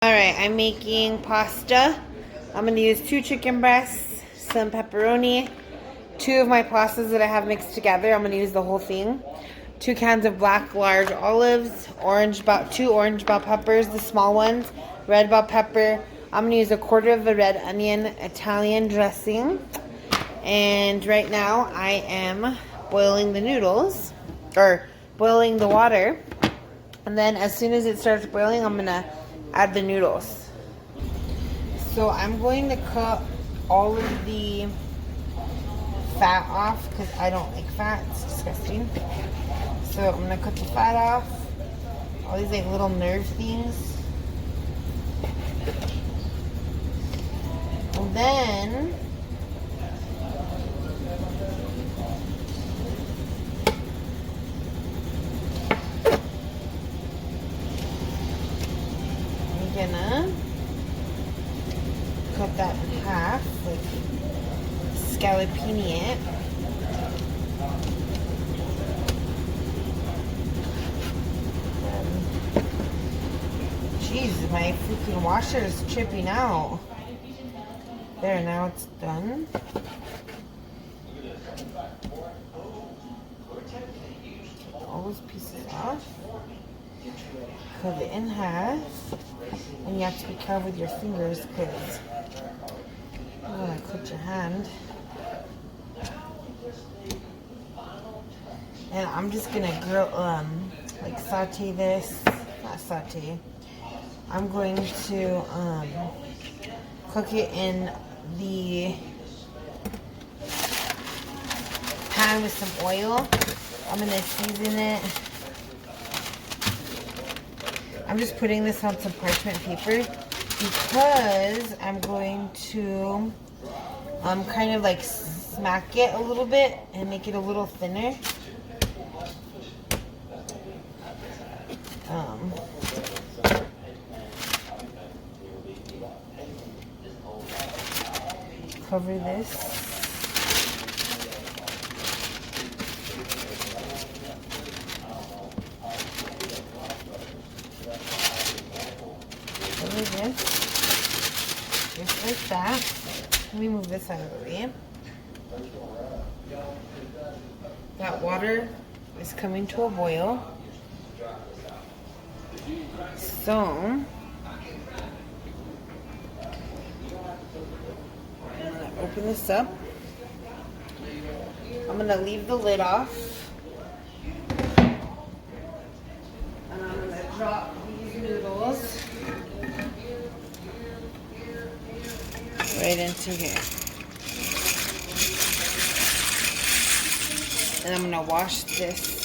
Alright, I'm making pasta. I'm going to use 2 chicken breasts, some pepperoni, 2 of my pastas that I have mixed together. I'm going to use the whole thing. 2 cans of black large olives, 2 orange bell peppers, the small ones, red bell pepper. I'm going to use 1/4 of a red onion, Italian dressing. And right now I am boiling the noodles, or boiling the water. And then as soon as it starts boiling, I'm going to add the noodles. So I'm going to cut all of the fat off because I don't like fat. It's disgusting. So I'm going to cut the fat off. All these like little nerve things. And then gonna cut that in half, like scallopini it. Jeez, my freaking washer is tripping out. There, now it's done. All those pieces off. Cut it in half. And you have to be careful with your fingers because you don't want to cut your hand. And I'm just gonna grill, like saute this. Not saute. I'm going to cook it in the pan with some oil. I'm gonna season it. I'm just putting this on some parchment paper because I'm going to kind of like smack it a little bit and make it a little thinner. Cover this. This, just like that. Let me move this out of the way. That water is coming to a boil. So, I'm gonna open this up. I'm gonna leave the lid off. And I'm gonna drop these noodles right into here. And I'm gonna wash this.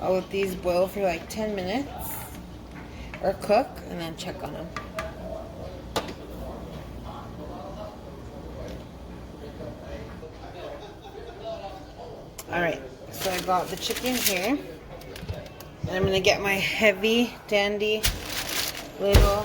I'll let these boil for like 10 minutes or cook and then check on them. Alright, so I got the chicken here. And I'm going to get my heavy, dandy little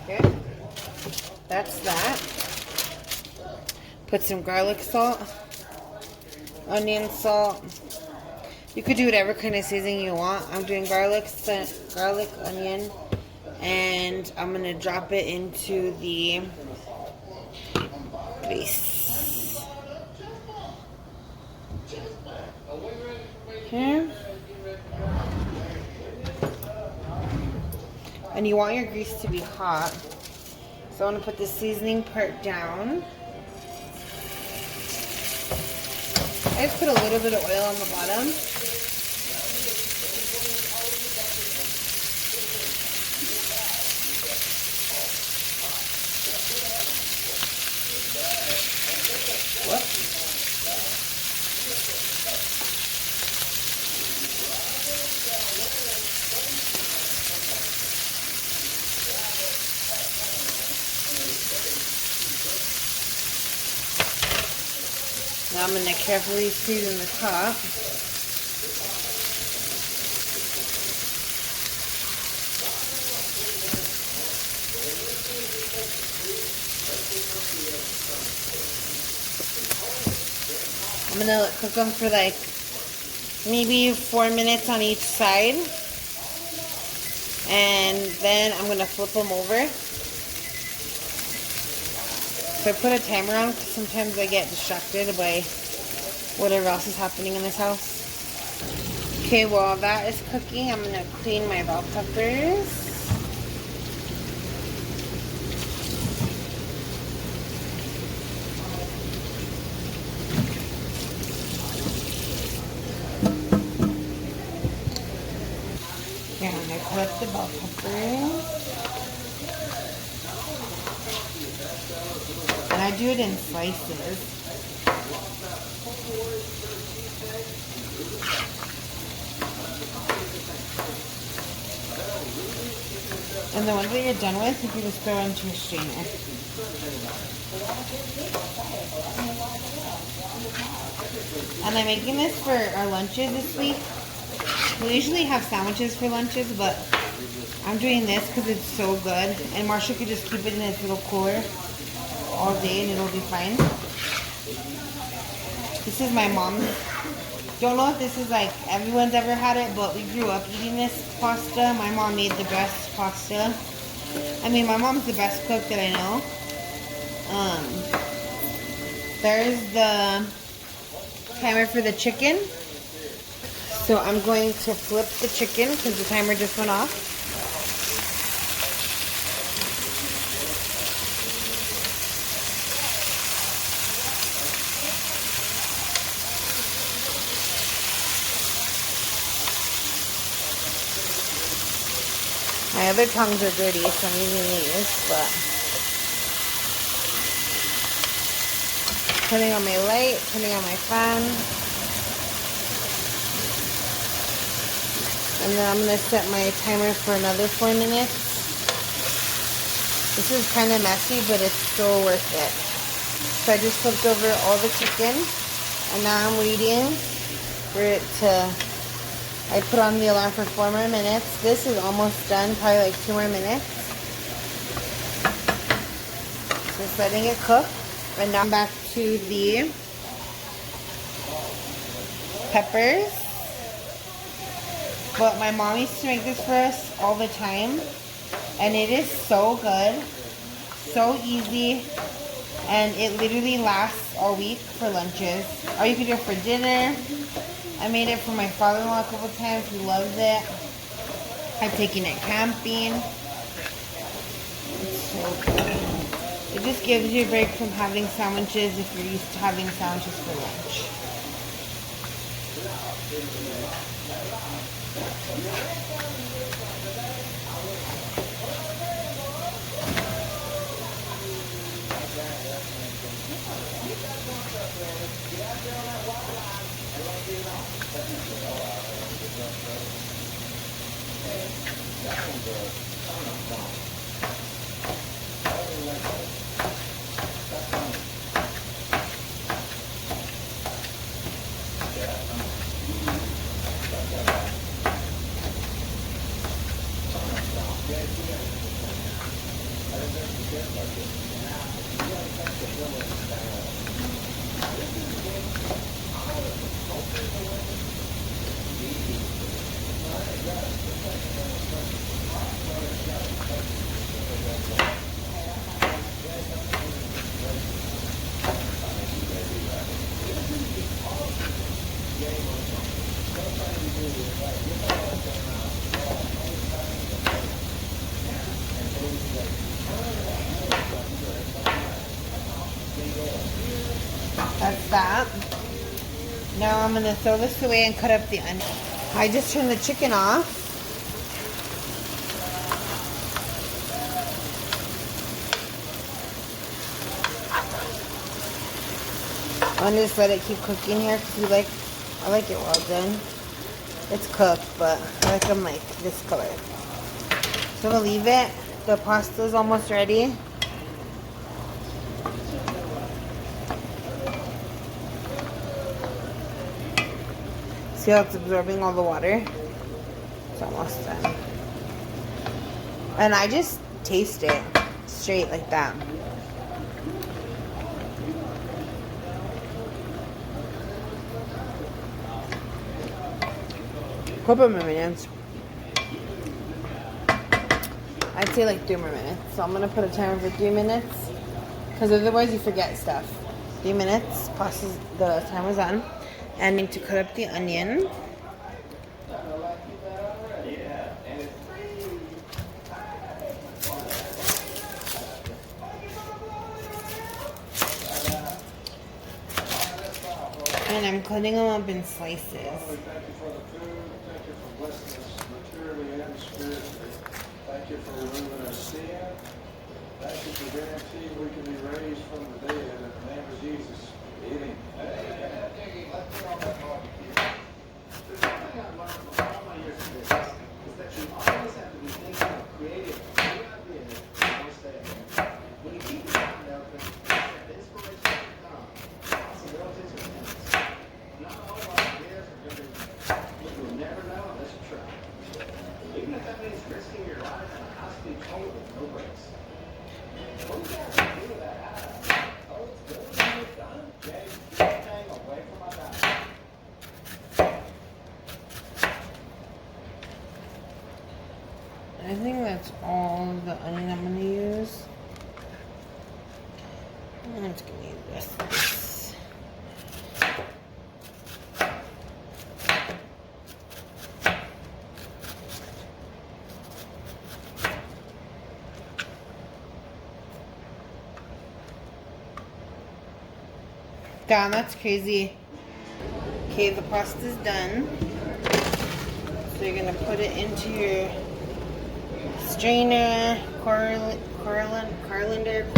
okay. That's that. Put some garlic salt, onion salt. You could do whatever kind of seasoning you want. I'm doing garlic, onion, and I'm going to drop it into the grease. Here. And you want your grease to be hot. So I'm going to put the seasoning part down. I just put a little bit of oil on the bottom. Now I'm going to carefully season the top. I'm gonna cook them for like maybe 4 minutes on each side. And then I'm gonna flip them over. So I put a timer on because sometimes I get distracted by whatever else is happening in this house. Okay, while that is cooking, I'm gonna clean my bell peppers. Yeah, I'm gonna cut up the bell peppers. And I do it in slices. And the ones that you're done with, you can just throw into a strainer. And I'm making this for our lunches this week. We usually have sandwiches for lunches, but I'm doing this because it's so good. And Marshall could just keep it in its little cooler all day and it'll be fine. This is my mom's. Don't know if this is like everyone's ever had it, but we grew up eating this pasta. My mom made the best pasta. I mean, my mom's the best cook that I know. There's the timer for the chicken. So I'm going to flip the chicken because the timer just went off. My other tongs are dirty, so I'm using these, but turning on my light, turning on my fan. And then I'm going to set my timer for another 4 minutes. This is kind of messy, but it's still worth it. So I just flipped over all the chicken, and now I'm waiting for it to... I put on the alarm for 4 more minutes. This is almost done, probably like 2 more minutes. Just letting it cook. And now I'm back to the peppers. But my mom used to make this for us all the time. And it is so good. So easy. And it literally lasts all week for lunches. Or you could do it for dinner. I made it for my father-in-law a couple times. He loves it. I've taken it camping. It's so good. It just gives you a break from having sandwiches if you're used to having sandwiches for lunch. That's that. Now I'm going to throw this away and cut up the onion. I just turned the chicken off. I'm going to just let it keep cooking here because I like it well done. It's cooked, but I like them like this color. So I'm going to leave it. The pasta is almost ready. See how it's absorbing all the water? It's almost done. And I just taste it straight like that. couple more minutes. I'd say like 3 more minutes. So I'm gonna put a timer for 3 minutes, because otherwise you forget stuff. 3 minutes, passes, the timer's on. And I need to cut up the onion. And I'm cutting them up in slices. Thank you for the food. Thank you for blessing us materially and spiritually. Thank you for removing our sin. Thank you for guaranteeing we can be raised from the dead in the name of Jesus. Amen. I think that's all the onion I'm going to use. I'm just going to use this. Damn, that's crazy. Okay, the pasta's done. So you're going to put it into your strainer, colander, I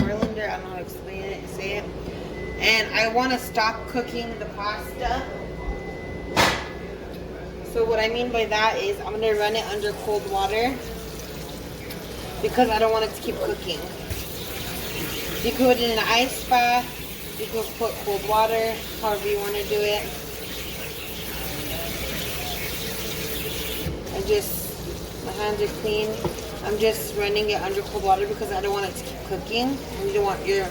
don't know how to explain it, say it. And I want to stop cooking the pasta. So what I mean by that is I'm going to run it under cold water, because I don't want it to keep cooking. You could put it in an ice bath, you could put cold water, however you want to do it. My hands are clean. I'm just running it under cold water because I don't want it to keep cooking. And you don't want your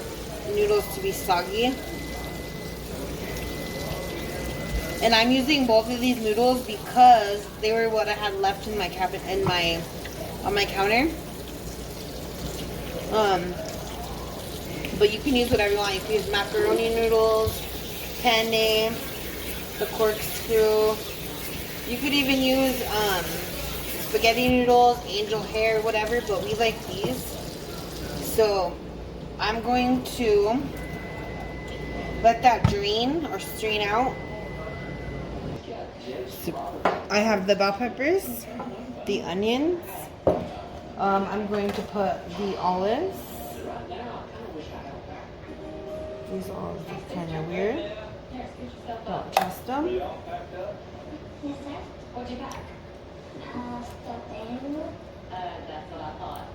noodles to be soggy. And I'm using both of these noodles because they were what I had left in my cabinet, on my counter. But you can use whatever you want. You can use macaroni noodles, penne, the corkscrew. You could even use spaghetti noodles, angel hair, whatever, but we like these. So I'm going to let that drain or strain out. So I have the bell peppers, the onions. I'm going to put the olives. These olives are kind of weird. Don't trust them. Yes, sir. What'd you pack? Stuffing. That's what I thought.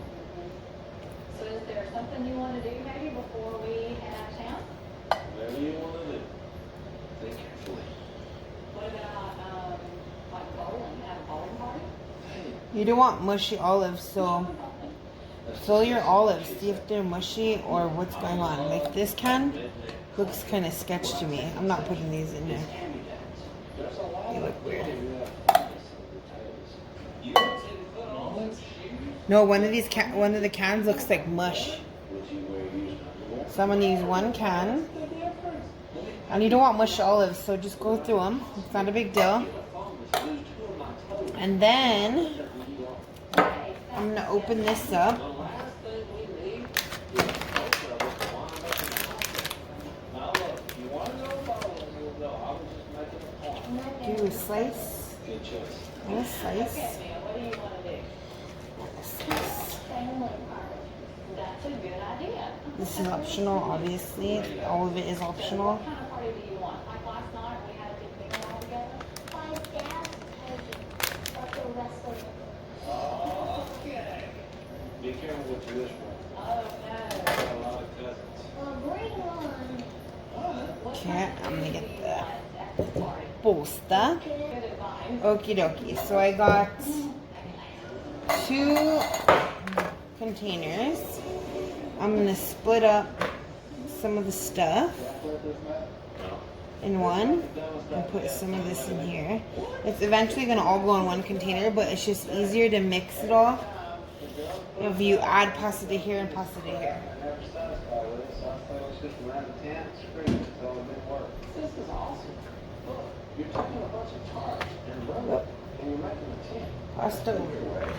So is there something you want to do maybe before we head out of town? Whatever you want to do. Think carefully. What about, like bowling? Have a bowling party? You don't want mushy olives, so fill your olives. See if they're mushy or what's going on. Like this can looks kind of sketch to me. I'm not putting these in there. They look weird. No, one of the cans looks like mush. So I'm gonna use one can. And you don't want mushy olives, so just go through them. It's not a big deal. And then I'm gonna open this up. Do a slice. And a slice. And a slice. That's a good idea. This is optional, obviously. All of it is optional. What kind of party do you want? Like last night, we had a big dinner all together. My dad's cousin, like the wrestler. Okay. Be careful what you wish for. Oh, no. I got a lot of cousins. Bring one. Okay, I'm gonna get the posta. Okie dokie. So I got 2 containers. I'm gonna split up some of the stuff. in one and put some of this in here. It's eventually going to all go in one container, but it's just easier to mix it all if you add pasta to here and pasta to here. This is awesome. Look, you're taking a bunch of tarps and rubber, and you're making a tent. Pasta everywhere.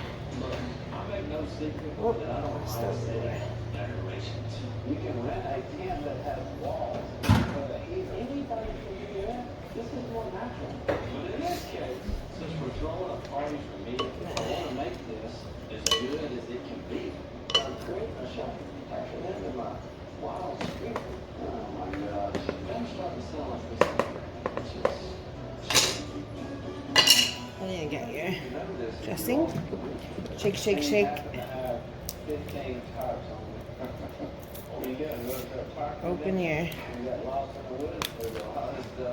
I make no secret Oh, that I don't pasta want to everywhere. decorations. You can rent a tent that has walls, but anybody can do that. This is more natural. But in this case, since we're throwing a party for me, I want to make this as good as it can be. I'm creating a shopping pattern into my wild spirit. Oh my gosh. I'm starting to sound like this. And then you get your dressing. Shake, shake, shake. 15 types on it. Open your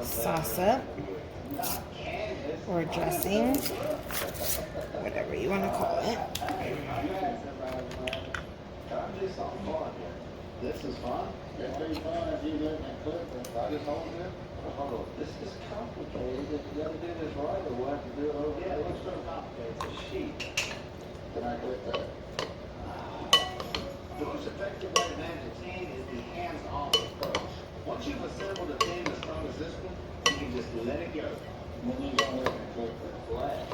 sauce up or dressing, whatever you want to call it. This is fun. It'd be fun if you let me clip it. I just hold it. Hold on. This is complicated. If you gotta do this right, or we'll have to do it over. Yeah, it looks so complicated. It's a sheet. Can I clip that? The most effective way to manage a team is the hands-on approach. Once you've assembled a team as strong as this one, you can just let it go. When you don't let me clip it flash.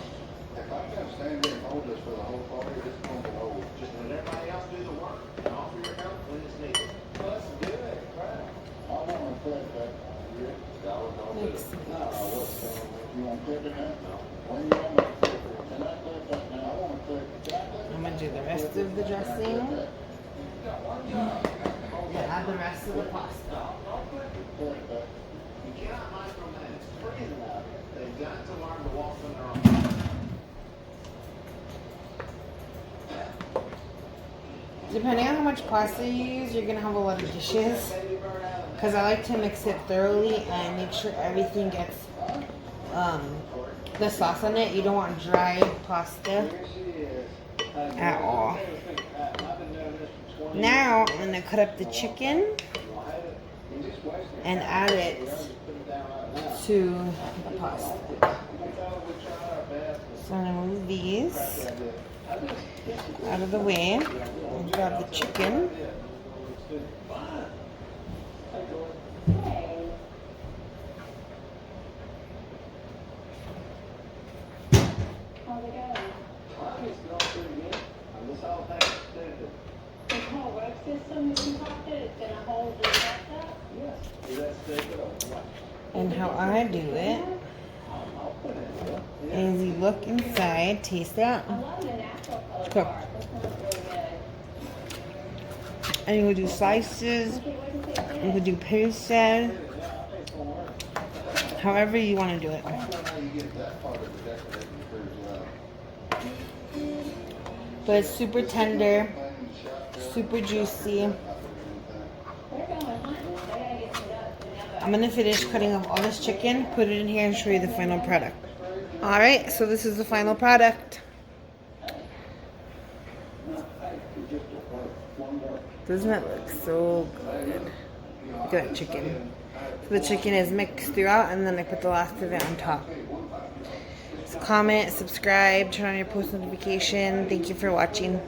If I gotta stand there and hold this for the whole party, this is gonna be old. Just let everybody else do the work and offer your help when it's needed. Let's do it, crap. I wanna clip that. Makes sense. No, what's going on? You wanna clip it now? No. When you want me to clip it? Can I clip that now? I wanna clip it. Can I clip it? I'm going to do the rest of the dressing. Then add the rest of the pasta. You cannot micromanage. It's freezing out here. They've got to learn to walk on their own. Depending on how much pasta you use, you're going to have a lot of dishes. Because I like to mix it thoroughly and make sure everything gets the sauce on it. You don't want dry pasta at all. Now I'm going to cut up the chicken and add it to the pasta. So I'm going to move these out of the way and grab the chicken. How's it going? This whole web system is impacted, it's gonna hold the rest up? And how I do it is you look inside, taste that, I love the natural color cooked. part, that smells really good. And you can do slices, you can do pasted, however you want to do it. But it's super tender, super juicy. They're going hunting, they gotta get some ducks. I'm gonna finish cutting up all this chicken, put it in here, and show you the final product. Alright, so this is the final product. Doesn't it look so good? Look at that chicken. So the chicken is mixed throughout, and then I put the last of it on top. So comment, subscribe, turn on your post notification. Thank you for watching.